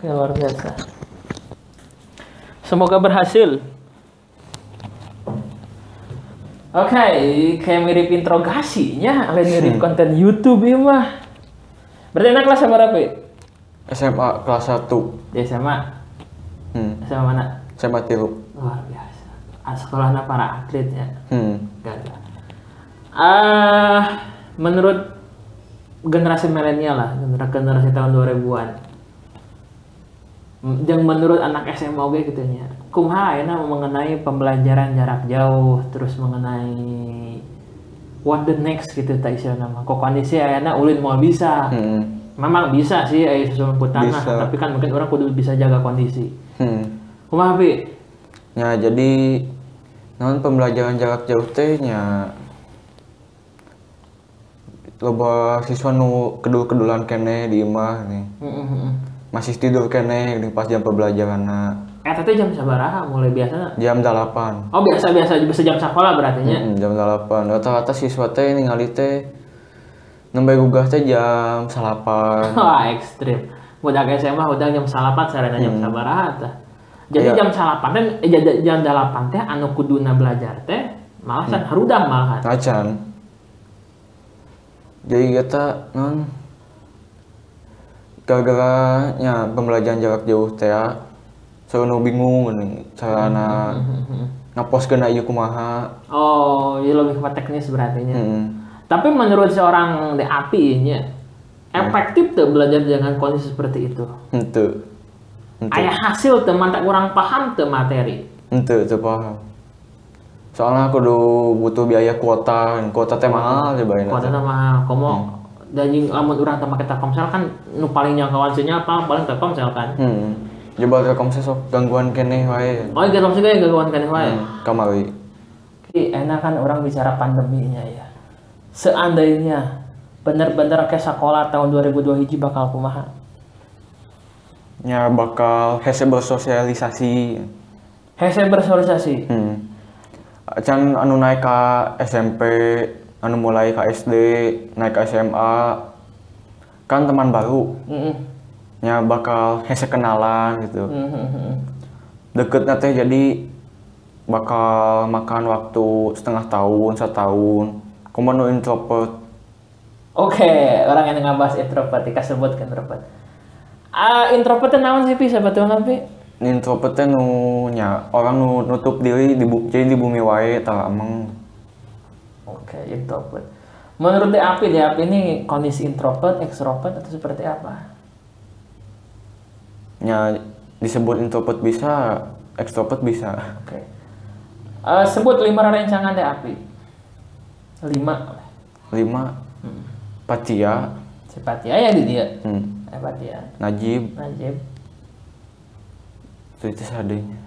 Oke, luar biasa. Semoga berhasil. Oke, kayak mirip interogasinya, lain mirip konten YouTube ya mah. Berarti anak kelas berapa? SMA kelas 1. Di SMA. SMA mana? SMA 3. Luar biasa. Sekolahnya para atletnya. Gak. Menurut generasi milenial lah, generasi tahun 2000-an. Yang menurut anak SMA oke gitu nya. Kumaha ayeuna mengenai pembelajaran jarak jauh, terus mengenai what the next gitu tak istilahna mah. Kok kondisi ayeuna ulin mau bisa. Memang bisa sih aya susunan tanah, tapi kan mungkin orang kudu bisa jaga kondisi. Kumaha Pi? Ya jadi naon pembelajaran jarak jauh teh nya loba siswa nu kedul-kedulan keneh di imah nih. Masih tidur keneh di pas jam pembelajaranna. Tadi jam sabaraha mulai biasanya? Jam 8. Oh biasa bisa jam sekolah berarti nya? Jam 8. Rata-rata siswa teh ningali teh nembe gugah teh jam 8. Wah ekstrim. Budak SMA udah jam 8 sarana jam sabaraha tah. Jadi jam 8 teh jam 8 teh anu kuduna belajar teh malahan harudang malahan. Acan. Jadi kita non gara-gara nya pembelajaran jarak jauh teh soalnya bingung nih carana ngaposkeun ieu kumaha. Oh, iya lebih ke teknis berarti nya. Tapi menurut seorang DAPI nya efektif tuh belajar dengan kondisi seperti itu. Henteu. Aya hasil teu mantap kurang paham teu materi. Henteu paham. Soalnya aku butuh biaya kuota teh mahal coba ini. Kuota teh mahal. Komo daging lamun urang teh make Telkomsel kan nu paling jangkauan sinyal paling Telkomsel kan. Coba Telkomsel sok gangguan keneh wae. Oh, Telkomsel ge gangguan keneh wae. Kamari. Ki enak kan orang bicara pandeminya ya. Seandainya bener-bener ke sekolah tahun 2002 hiji bakal kumaha? Ya bakal hese bersosialisasi. Hese bersosialisasi. Can anu naik ke SMP, anu mulai ke SD, naik ke SMA, kan teman baru. Ya bakal hese kenalan gitu. Deket teh jadi bakal makan waktu setengah tahun, setahun. Kumaha introvert. Oke, orang yang ngebahas introvert, disebutkan introvert. Introvert itu naon sih Pi? Sebetulnya Pi? Introvert teh nu nya orang nu nutup diri jadi di bumi wae tah emang. Oke, introvert. Menurut DAPI ini kondisi introvert, extrovert atau seperti apa? Ya disebut introvert bisa, extrovert bisa. Oke. Sebut 5 rencangan DAPI. 5. Patia. Si Patia ya di dia. Patia. Najib. Itu sadenya.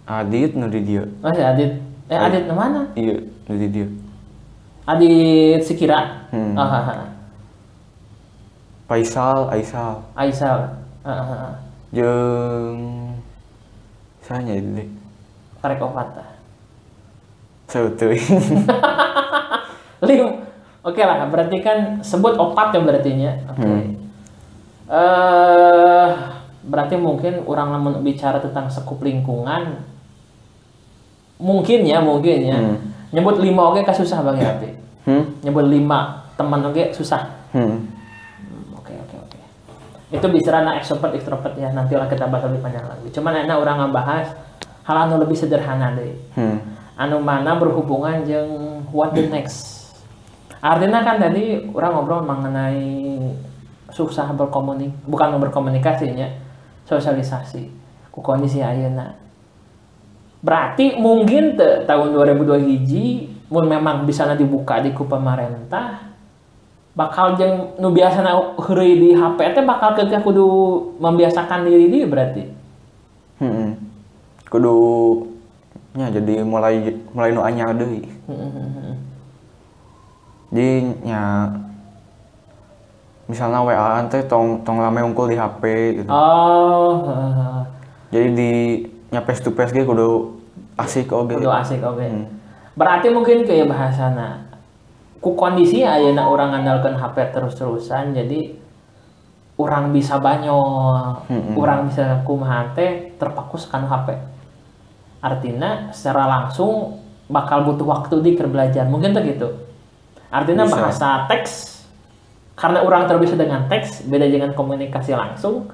Adit nu di dia. Oh si Adit. Adit mana? Iya, nu di dia. Adit Sikira. Aisal. Jeung sanya itu deh. Karek opat. Sauteui. Oke lah, berarti kan sebut opat ya berarti nya. Oke. Berarti mungkin orang lamun bicara tentang sekup lingkungan mungkin ya. Nyebut 5 oke kasusah Bang Yapi. Nyebut 5 teman oke susah. Oke. Itu bicara extrovert ya, nanti lah kita bahas lebih panjang lagi. Cuman enak orang ngebahas hal anu lebih sederhana deh. Anu mana berhubungan jeung what the next. Artinya kan tadi orang ngobrol mengenai susah bukan berkomunikasinya, sosialisasi ku kondisi ayeuna. Berarti mungkin tahun 2002 hiji mun memang bisa dibuka di ku pemerintah bakal jeung nu biasana heureuy di HP teh bakal keukeuh kudu membiasakan diri dia berarti. Kudu nya jadi mulai nu anyar deui. Jadi nya misalnya WA teh tong rame unggul di HP gitu. Jadi di nya face to face ge kudu asik oge. Berarti mungkin kayak bahasana ku kondisi ayeuna urang ngandalkeun HP terus-terusan jadi orang bisa banyol, orang bisa kumaha teh terfokus kan HP. Artinya secara langsung bakal butuh waktu di belajar. Mungkin tuh gitu. Artinya bisa. Bahasa teks karena orang terbiasa dengan teks beda dengan komunikasi langsung.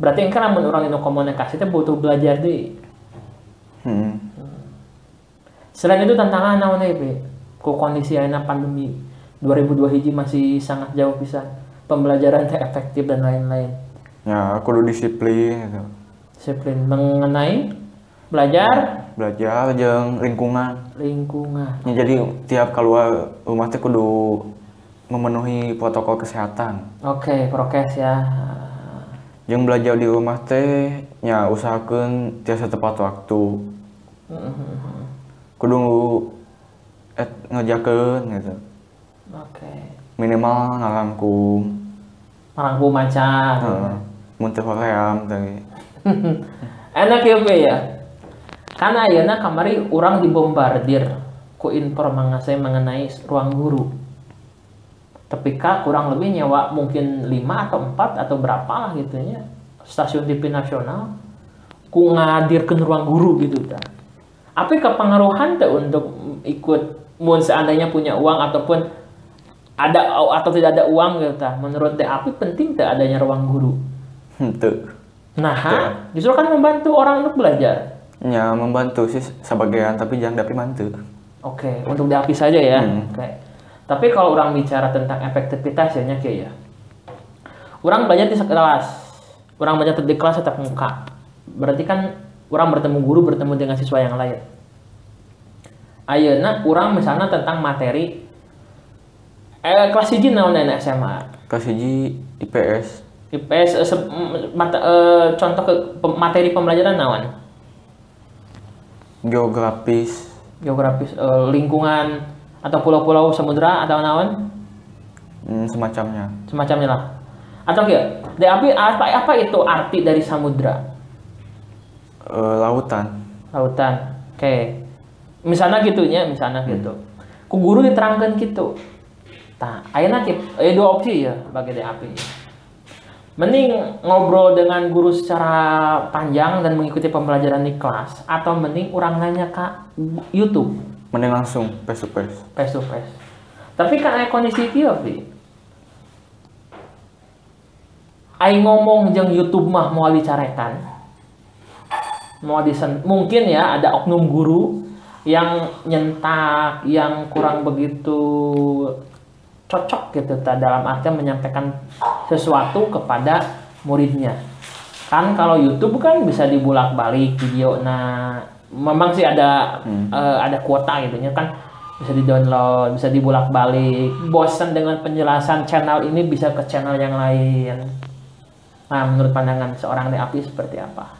Berarti kan namun orang itu komunikasi itu butuh belajar di. Selain itu tantangan naon euy, ku kondisi ayeuna pandemi 2002 hiji masih sangat jauh pisan. Pembelajaran teh efektif dan lain-lain. Ya, kudu disiplin gitu. Disiplin mengenai belajar jeung lingkungan. Ya, jadi tiap keluar rumah teh kudu memenuhi protokol kesehatan. Oke, prokes ya. Yang belajar di rumah teh nya usahakeun tiasa tepat waktu. Kudu ngerjakeun gitu. Oke. Minimal ngarangkum macan. Mun teu hoream teh. Enak ya. Karena ayeuna kamari urang dibombardir ku informasi mengenai ruang guru. Tapi kurang lebih nyewa mungkin 5 atau 4 atau berapa lah gitu nya stasiun TV nasional ku ngadirkeun ruang guru gitu dah. Apa kepengaruhan teh untuk ikut mun seandainya punya uang ataupun ada atau tidak ada uang gitu dah. Menurut teh api penting teh adanya ruang guru. Henteu. Nah, justru kan membantu orang untuk belajar. Ya, membantu sih sebagian tapi jangan dapi mantu. Oke, untuk diapi saja ya. Oke. Tapi kalau orang bicara tentang efektivitas ya kayak ya. Orang belajar di kelas. Orang belajar di kelas tetap muka. Berarti kan orang bertemu guru, bertemu dengan siswa yang lain. Ayeuna orang misalnya tentang materi kelas 1 naon SMA. Kelas 1 IPS. Contoh materi pembelajaran naon? Geografis, lingkungan atau pulau-pulau samudra atau naon? Semacamnya lah. Atau DAP apa itu arti dari samudra? Lautan. Oke. Misalnya gitunya, gitu. Ku guru diterangkan gitu. Tah, ayeuna dua opsi ya bagi DAP. Mending ngobrol dengan guru secara panjang dan mengikuti pembelajaran di kelas, atau mending orang nanya ke YouTube. Mending langsung face to face. Tapi kan ada kondisi kieu, Pi. Ai ngomong jeung YouTube mah mau dicarekan. Mungkin ya ada oknum guru yang nyentak, yang kurang begitu cocok gitu dalam artian menyampaikan sesuatu kepada muridnya. Kan kalau YouTube kan bisa dibulak-balik video. Nah, memang sih ada kuota gitu ya kan, bisa di-download, bisa dibulak-balik. Bosan dengan penjelasan channel ini bisa ke channel yang lain. Nah, menurut pandangan seorang DAP seperti apa?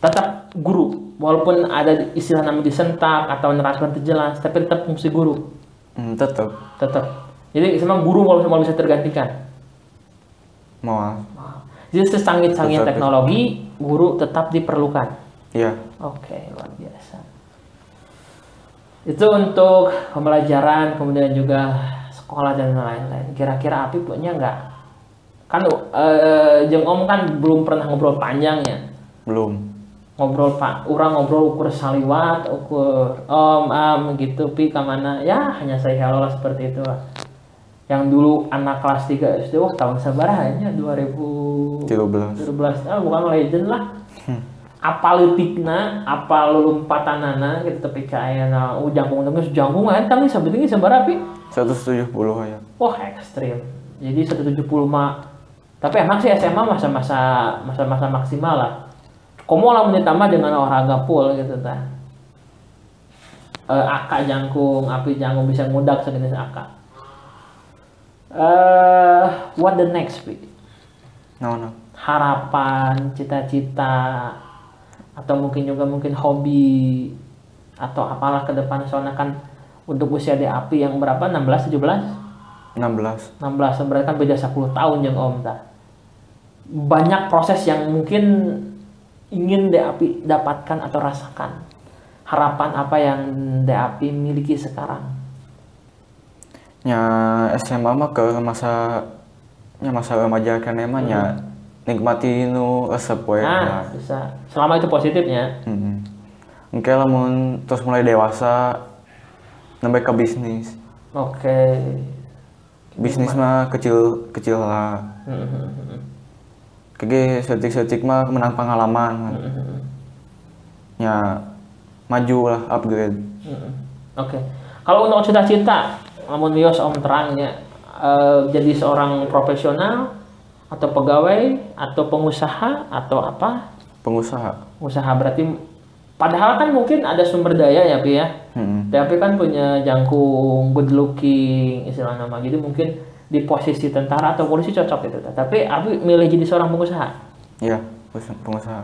Tetap guru, walaupun ada istilah namanya disentak atau neraskan terjelas, tapi tetap fungsi guru. Tetap. Jadi memang guru mau bisa tergantikan. Mau. Jadi secanggih-canggih teknologi, guru tetap diperlukan. Iya. Oke, luar biasa. Itu untuk pembelajaran, kemudian juga sekolah dan lain-lain. Kira-kira Api punya nggak? Kan jeung Om kan belum pernah ngobrol panjangnya. Belum. Orang ngobrol ukur saliwat, ukur gitu, Pi kemana? Ya hanya saya hello lah seperti itu lah. Yang dulu anak kelas 3 SD, tahun sabaraha 2013. Bukan legend lah. Apaletikna, apal lompatanana gitu, tapi kayaknya jangkung kan kami sebetulnya sabaraha, Pi? 170 ya. Wah, ekstrim. Jadi 170 mah. Tapi emang sih SMA masa maksimal lah. Komo lah ditambah dengan olahraga full gitu tah. Aka jangkung, api jangkung bisa ngudak sejenis aka. What the next, Pi? No. Harapan, cita-cita, atau mungkin hobi atau apalah ke depan, soalnya kan untuk usia DAP yang berapa? 16, 17? 16 berarti kan beda 10 tahun yang Om tah. Banyak proses yang mungkin ingin DAP dapatkan atau rasakan. Harapan apa yang DAP miliki sekarang? Ya SMA mah ke masa nya masa remaja kan emangnya nikmati nu resep we. Nah, bisa. Selama itu positifnya. Engke lamun terus mulai dewasa nambah ke bisnis. Oke. Bisnis mah kecil lah. Kege setik mah menang pengalaman. Ya maju lah, upgrade. Oke. Kalau untuk cita-cita, namun Mios om terangnya jadi seorang profesional atau pegawai atau pengusaha atau apa? Pengusaha. Usaha berarti, padahal kan mungkin ada sumber daya ya Pi ya. Tapi kan punya jangkung, good looking istilah nama. Jadi mungkin di posisi tentara atau polisi cocok gitu. Tapi Abi milih jadi seorang pengusaha. Iya, pengusaha.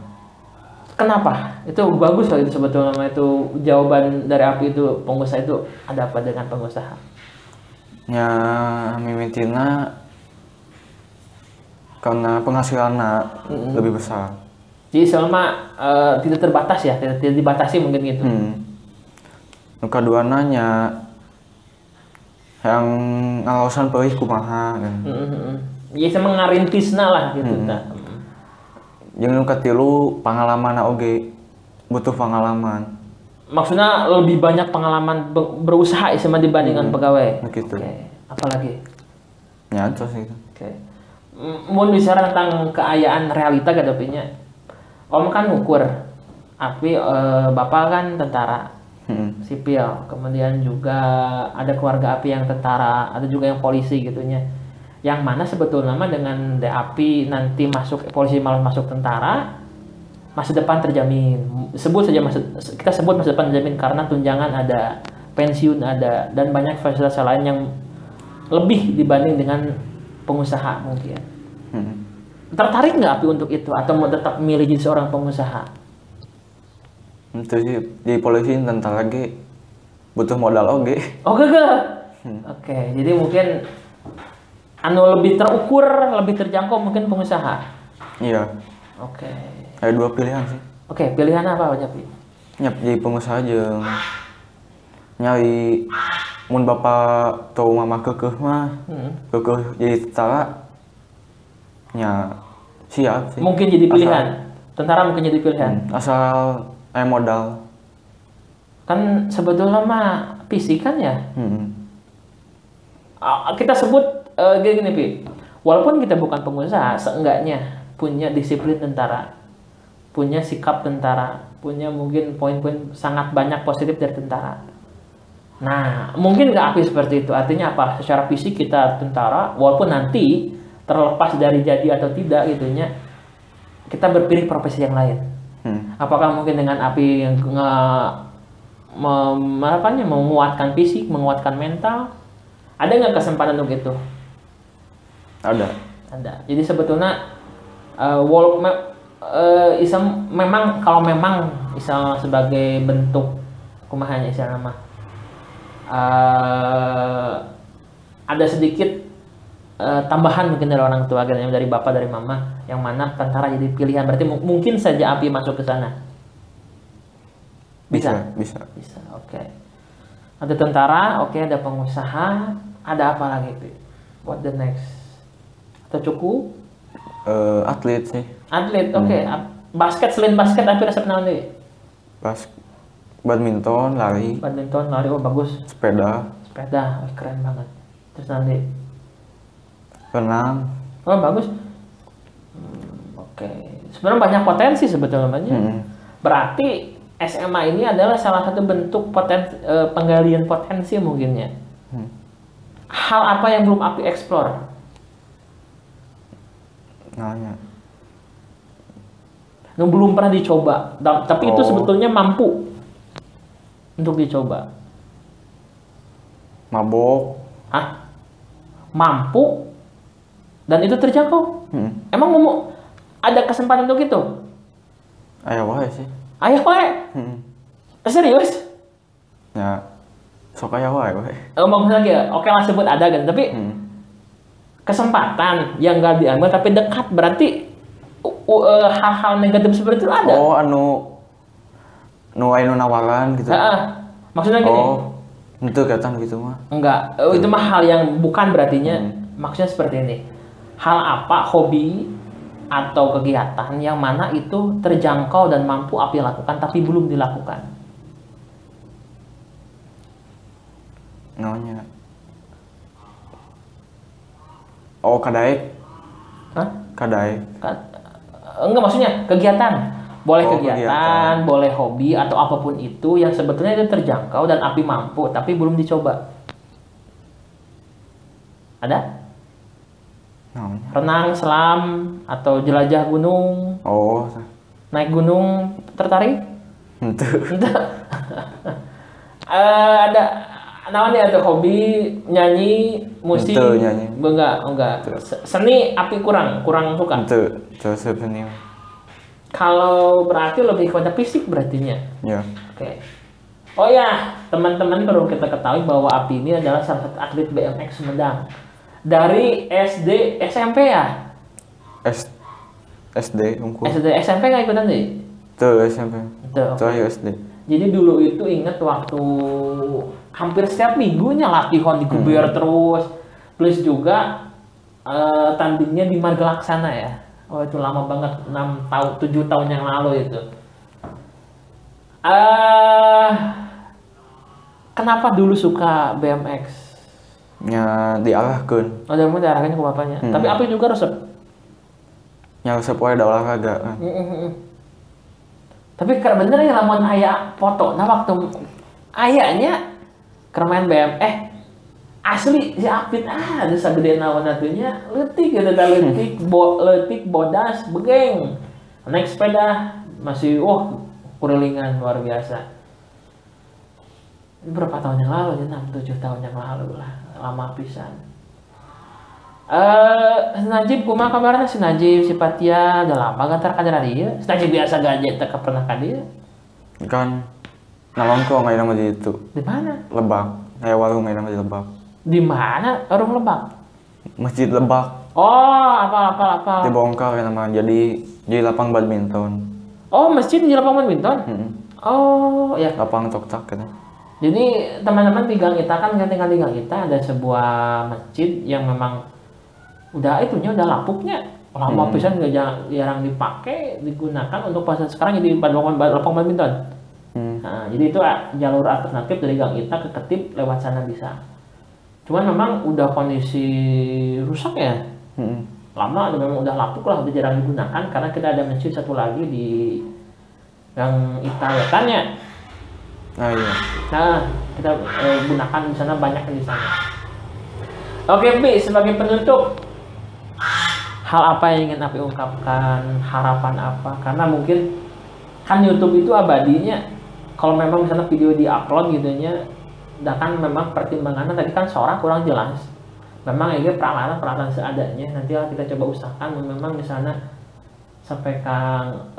Kenapa? Itu bagus loh itu sebetulnya itu jawaban dari Abi itu pengusaha itu ada apa dengan pengusaha? Ya mimitina karena penghasilannya lebih besar. Jadi selama tidak terbatas ya, tidak dibatasi mungkin gitu. Nuka dua nanya yang ngalasan perih kumaha kan. Ya sama ngarintisna lah gitu. Yang nuka tilu pengalaman oge butuh pengalaman. Maksudnya lebih banyak pengalaman berusaha sama dibandingkan pegawai. Begitu. Oke. Apalagi? Nyata sih. Oke. Mau bicara tentang keayaan realita gak punya? Om kan ngukur. Api bapak kan tentara sipil. Kemudian juga ada keluarga Api yang tentara, ada juga yang polisi gitunya. Yang mana sebetulnya dengan Api nanti masuk polisi malah masuk tentara, masa depan terjamin. Kita sebut masa depan terjamin karena tunjangan ada, pensiun ada, dan banyak fasilitas lain yang lebih dibanding dengan pengusaha mungkin. Tertarik nggak Api untuk itu atau mau tetap milih jadi seorang pengusaha? Itu sih di polisi tentara lagi butuh modal oge. Oke. Oke, jadi mungkin lebih terukur, lebih terjangkau mungkin pengusaha. Iya. Oke. Ada dua pilihan sih. Oke, pilihan apa aja Pi? Nyap jadi pengusaha jeung nyari mun bapak atau mama kekeh mah kekeh jadi tentara nya siap sih. Mungkin jadi pilihan. Tentara mungkin jadi pilihan. Asal modal. Kan sebetulnya mah fisik kan ya. Kita sebut gini Pi. Walaupun kita bukan pengusaha, seenggaknya punya disiplin tentara, punya sikap tentara, punya mungkin poin-poin sangat banyak positif dari tentara. Nah, mungkin nggak Api seperti itu. Artinya apa? Secara fisik kita tentara, walaupun nanti terlepas dari jadi atau tidak gitunya, kita berpilih profesi yang lain. Apakah mungkin dengan Api yang menguatkan fisik, menguatkan mental, ada nggak kesempatan untuk itu? Ada. Jadi sebetulnya memang kalau memang misal sebagai bentuk kumahanya istilah nama ada sedikit tambahan mungkin dari orang tua gitu, dari bapak dari mama yang mana tentara jadi pilihan, berarti mungkin saja Api masuk ke sana. Bisa. Oke. Ada tentara, oke, ada pengusaha, ada apa lagi Pi? What the next? Atau cukup? Atlet sih. Atlet, oke. Basket, selain basket Api resep naon deui? Badminton, lari, oh bagus. sepeda, keren banget. Terus nanti renang. Oh bagus. Oke. Sebenarnya banyak potensi sebetulnya banyak. Berarti SMA ini adalah salah satu bentuk penggalian potensi mungkinnya. Hal apa yang belum Api explore? Nanya. Yang belum pernah dicoba, tapi itu sebetulnya mampu untuk dicoba. Mabok. Mampu dan itu terjangkau. Emang mau ada kesempatan untuk itu? Aya wae sih. Aya wae. Serius? Ya. Sok aya wae. Maksudnya lagi, oke lah sebut ada kan, tapi kesempatan yang gak diambil tapi dekat, berarti hal-hal negatif seperti itu ada. Oh, anu nawaran gitu. Maksudnya gini. Itu kelihatan gitu mah. Enggak, itu mah hal yang bukan berartinya. Maksudnya seperti ini. hal apa, hobi atau kegiatan yang mana itu terjangkau dan mampu Api lakukan tapi belum dilakukan? Namanya. Oh, kadaek. Hah? Kadaek. Enggak, maksudnya kegiatan. Boleh kegiatan, boleh hobi atau apapun itu yang sebetulnya itu terjangkau dan Api mampu tapi belum dicoba. Ada? Namanya. Renang, selam, atau jelajah gunung. Oh. Naik gunung, tertarik? Itu. Ada namanya ada hobi nyanyi, musik. Itu, nyanyi. Enggak. Seni Api kurang suka. Itu seni. Kalau berarti lebih kepada fisik berartinya. Ya. Oke. Oh ya, teman-teman perlu kita ketahui bahwa Api ini adalah salah satu atlet BMX Sumedang. Dari SD, SMP ya? SD, unggul. SD, SMP nggak ikutan deh? Tuh, SMP. Tuh. Tuh, SD. Jadi dulu itu inget waktu hampir setiap minggunya latihan di Guber terus. Plus juga tandingnya di Marga Laksana ya. Oh itu lama banget, 6 tahun, 7 tahun yang lalu itu. Kenapa dulu suka BMX? Ya diarahkan. Oh, mau diarahkannya ke bapaknya. Tapi Api juga resep. Ya resep wae da olahraga kan. Tapi karena bener ya lamun aya foto, nah waktu ayahnya kermain BMX asli si Apit ada sagede naon atunya leutik gitu da leutik bodas begeng naik sepeda masih kurilingan luar biasa. Ini berapa tahun yang lalu ya, 6-7 tahun yang lalu lah, lama pisan. Najib kumaha kabarna si Najib, si Patia, udah lama gantar kadar dia. Si Najib biasa gadget teu pernah ka dieu. Kan nalongko ngaina mah di itu. Di mana? Lebak. Kayak warung ngaina mah di Lebak. Di mana? Warung Lebak. Masjid Lebak. Oh, apa. Dibongkar ya nama jadi lapang badminton. Oh, masjid di lapangan badminton? Oh, ya. Lapang tok-tok kan. Jadi teman-teman di Gang Ita kan tinggal di Gang Ita ada sebuah masjid yang memang udah lapuknya. Lama pisan nggak jarang dipakai, digunakan untuk pasar sekarang jadi lapang badminton. Nah, jadi itu jalur alternatif dari Gang Ita ke Ketip lewat sana bisa. Cuman memang udah kondisi rusak ya. Lama memang udah lapuk lah, udah jarang digunakan karena kita ada masjid satu lagi di Gang Ita Wetannya. Nah iya. Nah, kita gunakan di sana banyak di sana. Oke, Bi, sebagai penutup, hal apa yang ingin Api ungkapkan, harapan apa? Karena mungkin kan YouTube itu abadinya. Kalau memang misalnya video di-upload gitu nya, kan memang pertimbangannya tadi kan suara kurang jelas. Memang ini peralatan seadanya. Nanti kita coba usahakan memang misalnya sampai Kang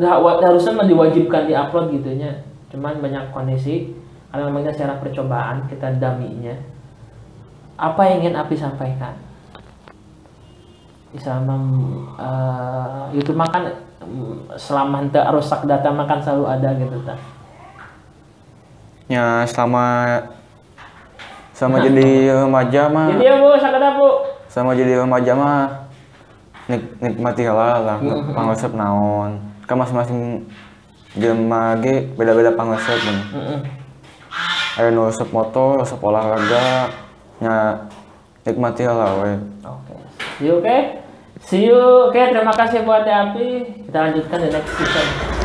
harusnya diwajibkan di-upload gitu nya. Cuman banyak kondisi karena memang secara percobaan kita daminya. Apa yang ingin Api sampaikan? Selama YouTube makan selama henteu rusak data makan selalu ada gitu ta. Ya selama jadi remaja mah. Jadi ya Bu, sakada Bu. Sama jadi remaja mah nikmati lah pangaresep naon. Kan masing-masing jelema ge beda-beda pangaresep mun. Aya nu resep motor, resep olahraga, nya nikmati lah we. Oke. See you, terima kasih buat Api. Kita lanjutkan di next season.